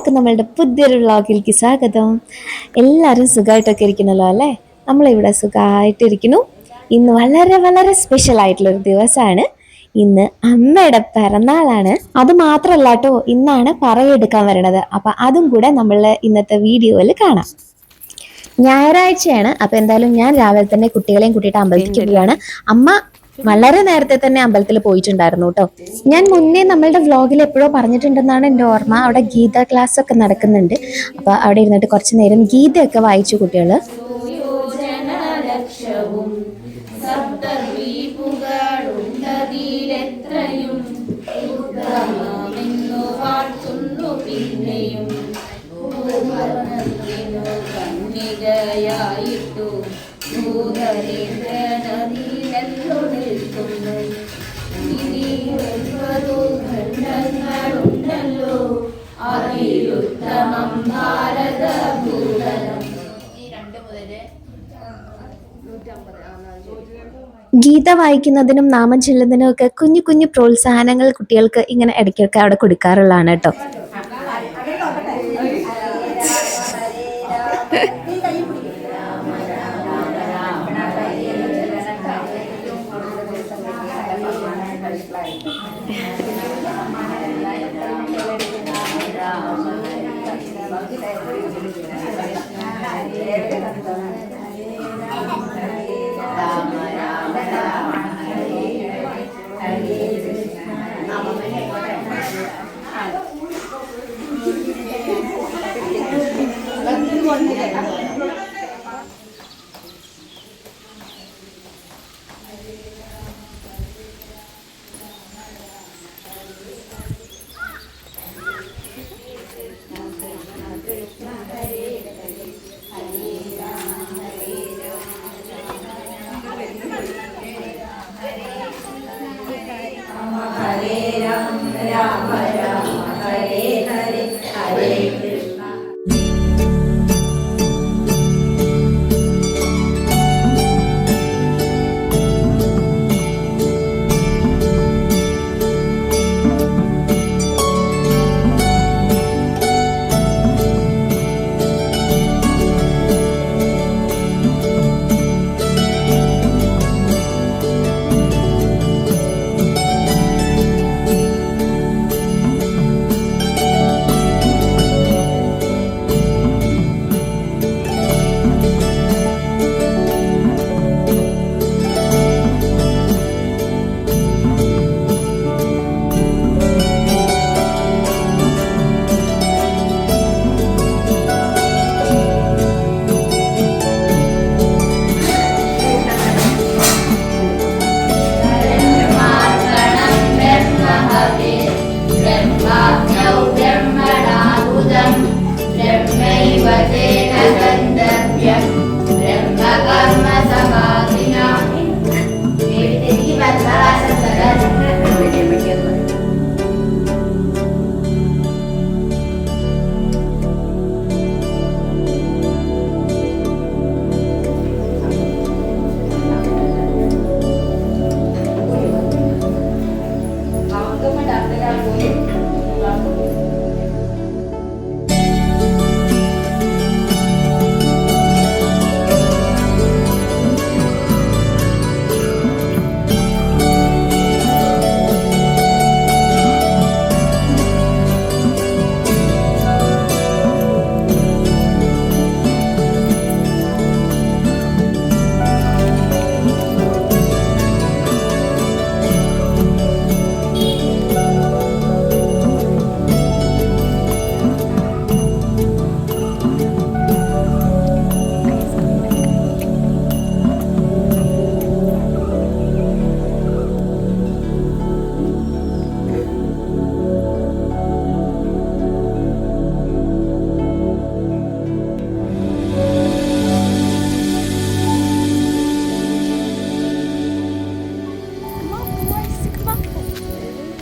എല്ലാവർക്കും നമ്മളുടെ പുതിയൊരു വ്ളോഗിലേക്ക് സ്വാഗതം. എല്ലാവരും സുഖമായിട്ടൊക്കെ ഇരിക്കണല്ലോ അല്ലേ? നമ്മളിവിടെ സുഖമായിട്ടിരിക്കുന്നു. ഇന്ന് വളരെ വളരെ സ്പെഷ്യൽ ആയിട്ടുള്ളൊരു ദിവസമാണ്. ഇന്ന് അമ്മയുടെ പിറന്നാളാണ്. അത് മാത്രമല്ല കേട്ടോ, ഇന്നാണ് പറയെടുക്കാൻ വരണത്. അപ്പം അതും കൂടെ നമ്മൾ ഇന്നത്തെ വീഡിയോയിൽ കാണാം. ഞായറാഴ്ചയാണ്. അപ്പം എന്തായാലും ഞാൻ രാവിലെ തന്നെ കുട്ടികളെയും കൂട്ടിയിട്ട് അമ്പലത്തിലേക്ക് പോവുകയാണ്. അമ്മ വളരെ നേരത്തെ തന്നെ അമ്പലത്തിൽ പോയിട്ടുണ്ടായിരുന്നു കേട്ടോ. ഞാൻ മുന്നേ നമ്മളുടെ വ്ളോഗിൽ എപ്പോഴോ പറഞ്ഞിട്ടുണ്ടെന്നാണ് എൻ്റെ ഓർമ്മ. അവിടെ ഗീത ക്ലാസ് ഒക്കെ നടക്കുന്നുണ്ട്. അപ്പോൾ അവിടെ ഇരുന്നിട്ട് കുറച്ച് നേരം ഗീതയൊക്കെ വായിച്ചു കുട്ടികൾ. ഗീത വായിക്കുന്നതിനും നാമം ചൊല്ലുന്നതിനും ഒക്കെ കുഞ്ഞു കുഞ്ഞു പ്രോത്സാഹനങ്ങൾ കുട്ടികൾക്ക് ഇങ്ങനെ ഇടയ്ക്കൊക്കെ അവിടെ കൊടുക്കാറുള്ളതാണ് കേട്ടോ.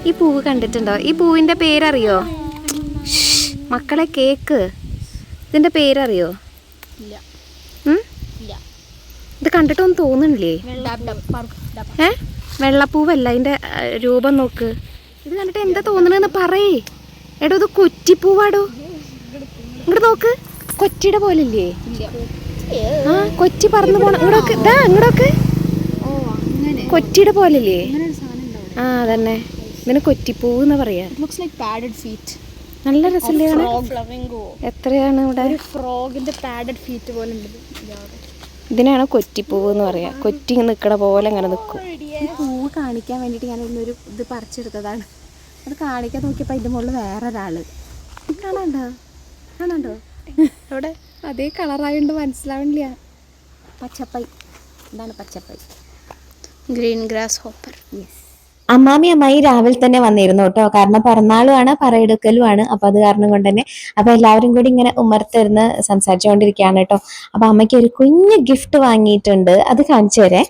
ഈ പൂവ് കണ്ടിട്ടുണ്ടോ? ഈ പൂവിൻ്റെ പേരറിയോ? മക്കളെ കേക്ക്, ഇതിൻ്റെ പേരറിയോ? ഇത് കണ്ടിട്ടൊന്നും തോന്നുന്നില്ലേ? വെള്ളപ്പൂവല്ല, അതിൻ്റെ രൂപം നോക്ക്. ഇത് കണ്ടിട്ട് എന്താ തോന്നണെന്ന് പറയേ. എടോ ഇത് കുറ്റിപ്പൂവാടോ. ഇങ്ങോട്ട് നോക്ക്, കൊറ്റിയുടെ പോലില്ലേ? ആ കൊറ്റി പറന്നു പോണ. ഇങ്ങോട്ടൊക്കെ ഇങ്ങോട്ടൊക്കെ കൊറ്റിയുടെ പോലില്ലേ? ആ അതന്നെ, ഇതിന് കൊറ്റിപ്പൂവ് എന്ന് പറയാ. നല്ല രസമില്ലേ? എത്രയാണ് ഇവിടെ? ഫ്രോഗിന്റെ പാഡഡ് ഫീറ്റ് പോലെ ഉണ്ട്. ഇതിനാണ് കൊറ്റിപ്പൂവ് എന്ന് പറയാ. കൊറ്റി നിൽക്കണ പോലെ അങ്ങനെ നിൽക്കും. പൂവ് കാണിക്കാൻ വേണ്ടിയിട്ട് ഞാൻ ഇന്നൊരു ഇത് പറിച്ചെടുത്തതാണ്. അത് കാണിക്കാൻ നോക്കിയപ്പോൾ അതിൻ്റെ മുകളിൽ വേറെ ഒരാള് കാണാണ്ടോ അവിടെ അതേ കളറായോണ്ട് മനസ്സിലാവണില്ല. പച്ചപ്പൈ, എന്താണ് പച്ചപ്പൈ? Green grasshopper. യെസ്. അമ്മായി രാവിലെ തന്നെ വന്നിരുന്നു കേട്ടോ. കാരണം പിറന്നാളുമാണ്, പറയെടുക്കലുമാണ്. അപ്പൊ അത് കാരണം കൊണ്ട് തന്നെ അപ്പൊ എല്ലാവരും കൂടി ഇങ്ങനെ ഉമ്മർത്തിരുന്ന് സംസാരിച്ചുകൊണ്ടിരിക്കുകയാണ് കേട്ടോ. അപ്പൊ അമ്മയ്ക്ക് ഒരു കുഞ്ഞു ഗിഫ്റ്റ് വാങ്ങിയിട്ടുണ്ട്, അത് കാണിച്ചു തരേ.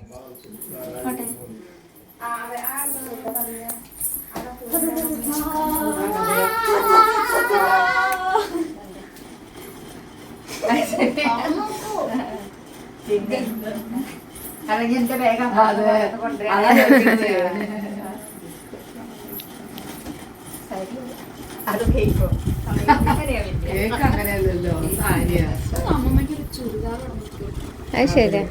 അത് ശരിയാ.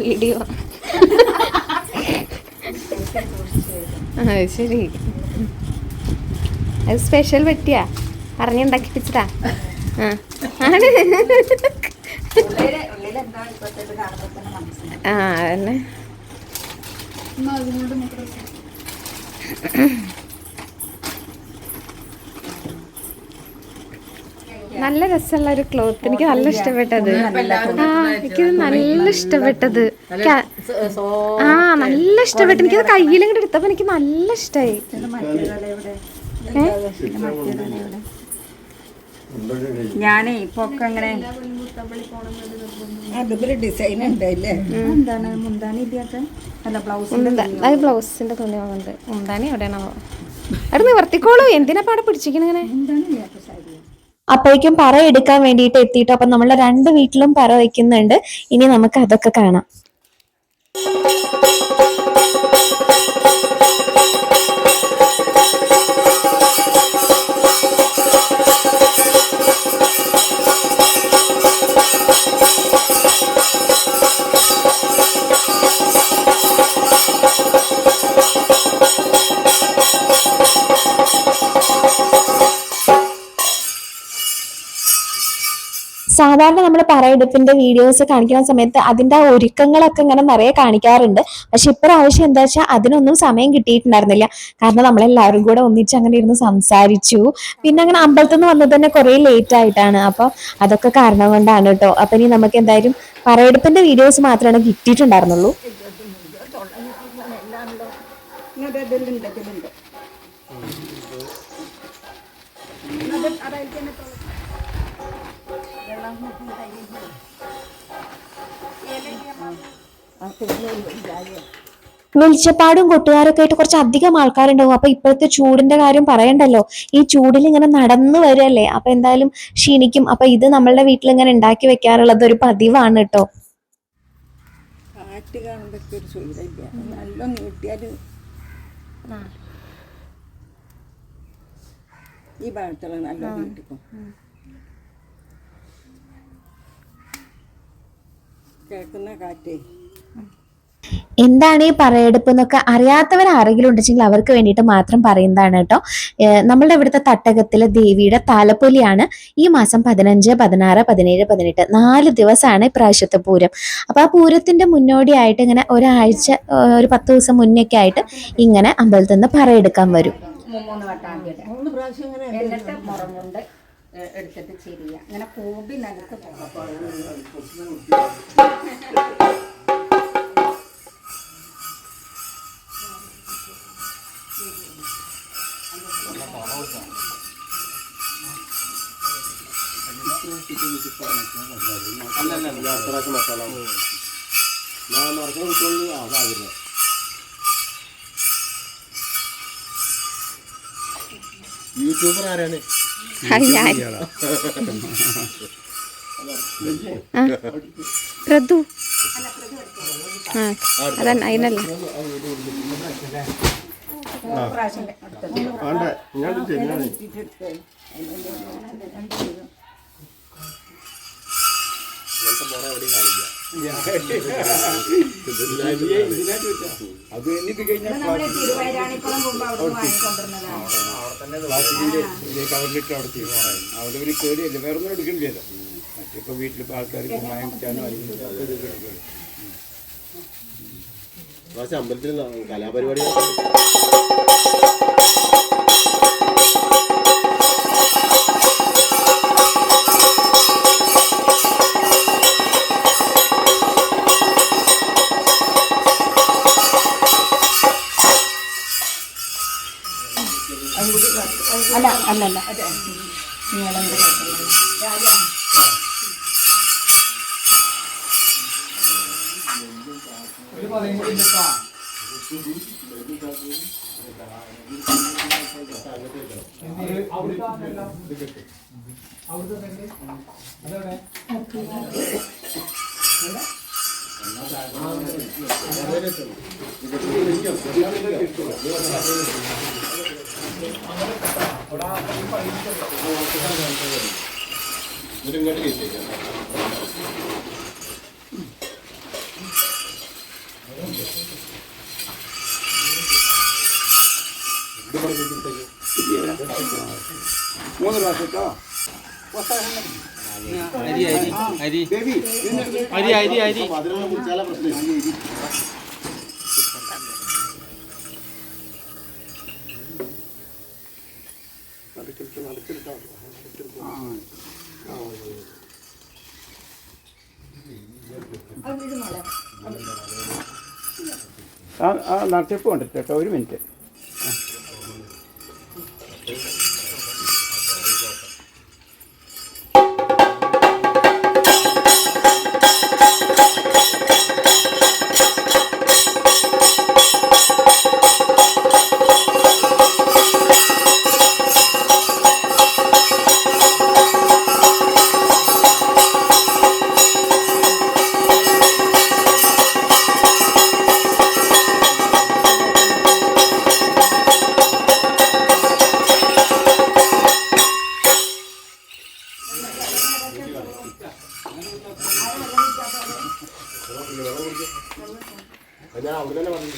വീഡിയോ അത് ശരി. അത് സ്പെഷ്യൽ പറ്റിയാ പറഞ്ഞുണ്ടാക്കിപ്പിച്ചതാ. ആ അതന്നെ. നല്ല രസമുള്ള ഒരു ക്ലോത്ത്, എനിക്ക് നല്ല ഇഷ്ടപ്പെട്ടത്. ആ എനിക്കിത് നല്ല ഇഷ്ടപ്പെട്ടത്. ആ നല്ല ഇഷ്ടപ്പെട്ടു. എനിക്കത് കയ്യിലും കൂടെ എടുത്തപ്പോ എനിക്ക് നല്ല ഇഷ്ടമായി. ഞാനേ ഇപ്പൊ ഒക്കെ അങ്ങനെ അതുപോലെ ഡിസൈൻ ഉണ്ടല്ലേ. എന്താണ് മുന്താണി ഇല്ലാത്ത? അല്ല അത് ബ്ലൗസിന്റെ തുണി വാങ്ങുന്നുണ്ട്. മുന്താണി എവിടെയാണോ? അവിടെ നിവർത്തിക്കോളൂ, എന്തിനാ പാടെ പിടിച്ചിരിക്കണങ്ങനെ? അപ്പോഴേക്കും പറ എടുക്കാൻ വേണ്ടിയിട്ട് എത്തിയിട്ട് അപ്പൊ നമ്മളെ 2 വീട്ടിലും പറ വയ്ക്കുന്നുണ്ട്. ഇനി നമുക്ക് അതൊക്കെ കാണാം. സാധാരണ നമ്മൾ പറയെടുപ്പിന്റെ വീഡിയോസ് കാണിക്കുന്ന സമയത്ത് അതിന്റെ ആ ഒരുക്കങ്ങളൊക്കെ ഇങ്ങനെ നിറയെ കാണിക്കാറുണ്ട്. പക്ഷെ ഇപ്രാവശ്യം എന്താ വെച്ചാൽ അതിനൊന്നും സമയം കിട്ടിയിട്ടുണ്ടായിരുന്നില്ല. കാരണം നമ്മളെല്ലാവരും കൂടെ ഒന്നിച്ച് അങ്ങനെ ഇരുന്ന് സംസാരിച്ചു. പിന്നെ അങ്ങനെ അമ്പലത്തിൽ നിന്ന് വന്നത് തന്നെ കുറെ ലേറ്റ് ആയിട്ടാണ്. അപ്പൊ അതൊക്കെ കാരണം കൊണ്ടാണ് കേട്ടോ. അപ്പൊ ഇനി നമുക്ക് എന്തായാലും പറയെടുപ്പിന്റെ വീഡിയോസ് മാത്രമാണ് കിട്ടിയിട്ടുണ്ടായിരുന്നുള്ളൂ. വെളിച്ചപ്പാടും കൊട്ടുകാരൊക്കെ ആയിട്ട് കുറച്ച് അധികം ആൾക്കാരുണ്ടാവും. അപ്പൊ ഇപ്പോഴത്തെ ചൂടിന്റെ കാര്യം പറയണ്ടല്ലോ. ഈ ചൂടിൽ ഇങ്ങനെ നടന്നു വരല്ലേ, അപ്പൊ എന്തായാലും ക്ഷീണിക്കും. അപ്പൊ ഇത് നമ്മളുടെ വീട്ടിൽ ഇങ്ങനെ ഉണ്ടാക്കി വെക്കാറുള്ളത് ഒരു പതിവാണ് കേട്ടോ. കാറ്റ് കാണുമ്പോഴൊക്കെ ഒരു സുഖമില്ല. നല്ല നീട്ടിയാൽ ഈ ഭാഗത്തുള്ള നല്ല നീട്ടിക്കും. കേൾക്കുന്ന കാറ്റേ. എന്താണ് ഈ പറയെടുപ്പ് എന്നൊക്കെ അറിയാത്തവർ ആരെങ്കിലും ഉണ്ടെങ്കിൽ അവർക്ക് വേണ്ടിയിട്ട് മാത്രം പറയുന്നതാണ് കേട്ടോ. നമ്മളുടെ ഇവിടുത്തെ തട്ടകത്തിലെ ദേവിയുടെ താലപ്പൊലിയാണ് ഈ മാസം 15, 16, 17, 18 4 ദിവസമാണ് ഇപ്രാവശ്യത്തെ പൂരം. അപ്പൊ ആ പൂരത്തിന്റെ മുന്നോടിയായിട്ട് ഇങ്ങനെ ഒരാഴ്ച, ഒരു 10 ദിവസം മുന്നൊക്കെ ആയിട്ട് ഇങ്ങനെ അമ്പലത്തിൽ നിന്ന് പറയെടുക്കാൻ വരും. 3 പ്രാവശ്യം എന്നിട്ട് മുറം കൊണ്ട് എടുത്തിട്ട് ചെരിയ അങ്ങനെ കൂമ്പി നിലത്ത് യൂട്യൂബർ ആരാണ്? പ്രതു. അതന്നെ അതിനല്ല പ്രാവശ്യം എടുത്തത് തിരുവൈരാണിക്കുളം മുമ്പ് അവിടെ വാങ്ങിക്കൊണ്ടിരുന്നതാണ്. കവറിലിട്ട് അവിടെ ചെയ്യും. അവിടെ ഒരു കേടിയല്ല, വേറെ ഒന്നും എടുക്കണില്ലല്ലോ. മറ്റിപ്പോൾ വീട്ടിലിപ്പോൾ ആൾക്കാർ വാങ്ങിക്കാനോ അമ്പലത്തിൽ കലാപരിപാടി അല്ല അല്ലല്ല നീളം മൂന്ന് പ്രാവശ്യം കേട്ടോ. അതിനൊന്നും കുറിച്ചാല പ്രശ്നം. ആ നടത്തിപ്പ് കണ്ടിട്ട് കേട്ടോ, ഒരു മിനിറ്റ്. ഞാൻ അവിടെ തന്നെ പറഞ്ഞു.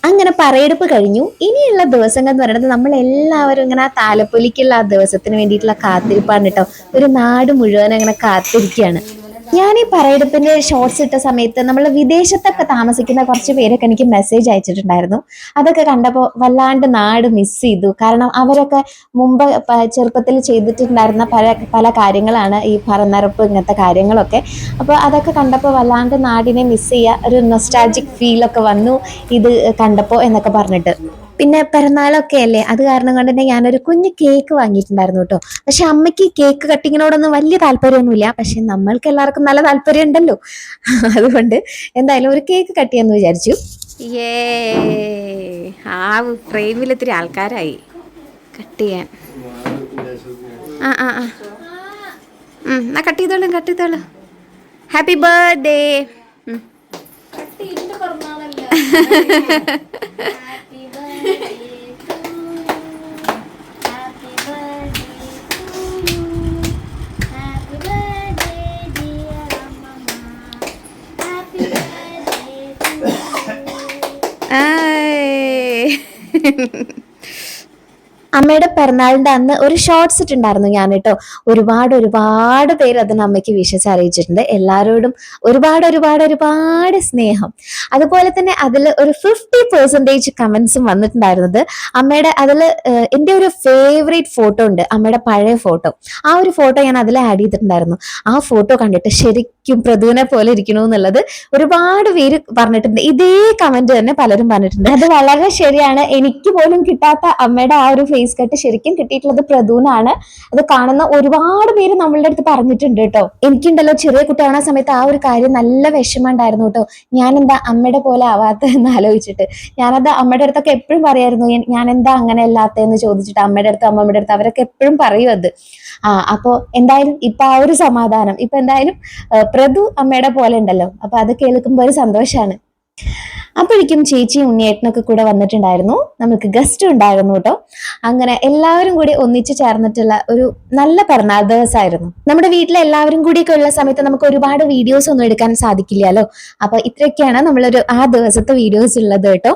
അങ്ങനെ പറയെടുപ്പ് കഴിഞ്ഞു. ഇനിയുള്ള ദിവസങ്ങൾ എന്ന് പറയുന്നത് നമ്മൾ എല്ലാവരും ഇങ്ങനെ ആ താലപ്പൊലിക്കുള്ള ആ ദിവസത്തിന് വേണ്ടിയിട്ടുള്ള കാത്തിരിപ്പാണ് കേട്ടോ. ഒരു നാട് മുഴുവൻ അങ്ങനെ കാത്തിരിക്കുകയാണ്. ഞാൻ ഈ പറയെടുപ്പിന്റെ ഷോർട്സ് ഇട്ട സമയത്ത് നമ്മൾ വിദേശത്തൊക്കെ താമസിക്കുന്ന കുറച്ച് പേരൊക്കെ എനിക്ക് മെസ്സേജ് അയച്ചിട്ടുണ്ടായിരുന്നു. അതൊക്കെ കണ്ടപ്പോൾ വല്ലാണ്ട് നാട് മിസ് ചെയ്തു. കാരണം അവരൊക്കെ മുമ്പ് ചെറുപ്പത്തിൽ ചെയ്തിട്ടുണ്ടായിരുന്ന പല കാര്യങ്ങളാണ് ഈ പറന്നറപ്പ് ഇങ്ങനത്തെ കാര്യങ്ങളൊക്കെ. അപ്പോൾ അതൊക്കെ കണ്ടപ്പോൾ വല്ലാണ്ട് നാടിനെ മിസ് ചെയ്യുക, ഒരു നൊസ്റ്റാൾജിക് ഫീലൊക്കെ വന്നു ഇത് കണ്ടപ്പോൾ എന്നൊക്കെ പറഞ്ഞിട്ട്. പിന്നെ പിറന്നാളൊക്കെ അല്ലേ, അത് കാരണം കൊണ്ട് തന്നെ ഞാനൊരു കുഞ്ഞ് കേക്ക് വാങ്ങിയിട്ടുണ്ടായിരുന്നു കേട്ടോ. പക്ഷെ അമ്മയ്ക്ക് കേക്ക് കട്ടിങ്ങിനോടൊന്നും വലിയ താല്പര്യമൊന്നുമില്ല. പക്ഷെ നമ്മൾക്ക് എല്ലാവർക്കും നല്ല താല്പര്യം ഉണ്ടല്ലോ, അതുകൊണ്ട് എന്തായാലും ഒരു കേക്ക് കട്ട് ചെയ്യാന്ന് വിചാരിച്ചു. ആ ഫ്രെയിമിൽ ഇത്തിരി ആൾക്കാരായി കട്ട് ചെയ്യാൻ. എന്നാ കട്ട് ചെയ്തോളൂ. Happy birthday. അമ്മയുടെ പിറന്നാളിൻ്റെ അന്ന് ഒരു ഷോർട്സ് ഇട്ടുണ്ടായിരുന്നു ഞാൻ കേട്ടോ. ഒരുപാട് പേര് അതിന് അമ്മയ്ക്ക് വിഷസ് അറിയിച്ചിട്ടുണ്ട്. എല്ലാവരോടും ഒരുപാട് സ്നേഹം. അതുപോലെ തന്നെ അതിൽ ഒരു 50% കമന്റ്സും വന്നിട്ടുണ്ടായിരുന്നത് അമ്മയുടെ അതിൽ എൻ്റെ ഒരു ഫേവറേറ്റ് ഫോട്ടോ ഉണ്ട്, അമ്മയുടെ പഴയ ഫോട്ടോ. ആ ഒരു ഫോട്ടോ ഞാൻ അതിൽ ആഡ് ചെയ്തിട്ടുണ്ടായിരുന്നു. ആ ഫോട്ടോ കണ്ടിട്ട് ശരിക്കും പ്രദൂനെ പോലെ ഇരിക്കണു എന്നുള്ളത് ഒരുപാട് പേര് പറഞ്ഞിട്ടുണ്ട്. ഇതേ കമന്റ് തന്നെ പലരും പറഞ്ഞിട്ടുണ്ട്. അത് വളരെ ശരിയാണ്. എനിക്ക് പോലും കിട്ടാത്ത അമ്മയുടെ ആ ഒരു ഫേസ് കട്ട് ശരിക്കും കിട്ടിയിട്ടുള്ളത് പ്രദൂനാണ്. അത് കാണുന്ന ഒരുപാട് പേര് നമ്മളുടെ അടുത്ത് പറഞ്ഞിട്ടുണ്ട് കേട്ടോ. എനിക്കുണ്ടല്ലോ ചെറിയ കുട്ടിയാവുന്ന സമയത്ത് ആ ഒരു കാര്യം നല്ല വിഷമം ഉണ്ടായിരുന്നു കേട്ടോ. ഞാൻ എന്താ അമ്മയുടെ പോലെ ആവാത്ത എന്ന് ആലോചിച്ചിട്ട് ഞാനത് അമ്മയുടെ അടുത്തൊക്കെ എപ്പോഴും പറയായിരുന്നു, ഞാൻ എന്താ അങ്ങനെ അല്ലാത്തതെന്ന് ചോദിച്ചിട്ട് അമ്മയുടെ അടുത്ത് അമ്മമ്മയുടെ അടുത്ത് അവരൊക്കെ എപ്പോഴും പറയും അത്. അപ്പോൾ എന്തായാലും ഇപ്പൊ ആ ഒരു സമാധാനം, ഇപ്പൊ എന്തായാലും പ്രതു അമ്മയുടെ പോലെ ഉണ്ടല്ലോ, അപ്പൊ അത് കേൾക്കുമ്പോൾ ഒരു സന്തോഷമാണ്. അപ്പോഴേക്കും ചേച്ചിയും ഉണ്ണിയേട്ടനൊക്കെ കൂടെ വന്നിട്ടുണ്ടായിരുന്നു. നമുക്ക് ഗസ്റ്റ് ഉണ്ടായിരുന്നു കേട്ടോ. അങ്ങനെ എല്ലാവരും കൂടി ഒന്നിച്ചു ചേർന്നിട്ടുള്ള ഒരു നല്ല പിറന്നാൾ ദിവസമായിരുന്നു. നമ്മുടെ വീട്ടിലെ എല്ലാവരും കൂടിയൊക്കെ ഉള്ള സമയത്ത് നമുക്ക് ഒരുപാട് വീഡിയോസ് ഒന്നും എടുക്കാൻ സാധിക്കില്ലല്ലോ. അപ്പൊ ഇത്രയൊക്കെയാണ് നമ്മളൊരു ആ ദിവസത്തെ വീഡിയോസ് ഉള്ളത് കേട്ടോ.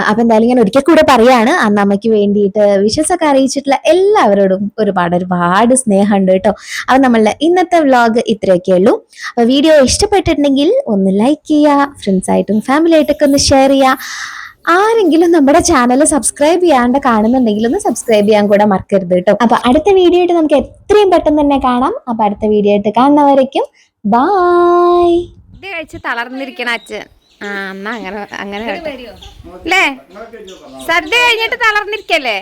അപ്പൊ എന്തായാലും ഞാൻ ഒരിക്കൽ കൂടെ പറയാണ്, അന്ന് അമ്മയ്ക്ക് വേണ്ടിയിട്ട് വിശ്വസൊക്കെ അറിയിച്ചിട്ടുള്ള എല്ലാവരോടും ഒരുപാട് സ്നേഹമുണ്ട് കേട്ടോ. അപ്പൊ നമ്മളുടെ ഇന്നത്തെ വ്ളോഗ് ഇത്രയൊക്കെ ഉള്ളൂ. അപ്പൊ വീഡിയോ ഇഷ്ടപ്പെട്ടിട്ടുണ്ടെങ്കിൽ ഒന്ന് ലൈക്ക് ചെയ്യുക, ഫ്രണ്ട്സ് ആയിട്ടും ഫാമിലി ആയിട്ടൊക്കെ ഒന്ന് ഷെയർ ചെയ്യുക. ആരെങ്കിലും നമ്മുടെ ചാനൽ സബ്സ്ക്രൈബ് ചെയ്യാണ്ട് കാണുന്നുണ്ടെങ്കിൽ ഒന്ന് സബ്സ്ക്രൈബ് ചെയ്യാൻ കൂടെ മറക്കരുത് കേട്ടോ. അപ്പൊ അടുത്ത വീഡിയോ ആയിട്ട് നമുക്ക് എത്രയും പെട്ടെന്ന് തന്നെ കാണാം. അപ്പൊ അടുത്ത വീഡിയോ ആയിട്ട് കാണുന്നവരേക്കും ബായ്. ഇത് കഴിച്ച് തളർന്നിരിക്കണ അച്ഛൻ. എന്നാ അങ്ങനെ അല്ലേ, സദ്യ കഴിഞ്ഞിട്ട് തളർന്നിരിക്കല്ലേ.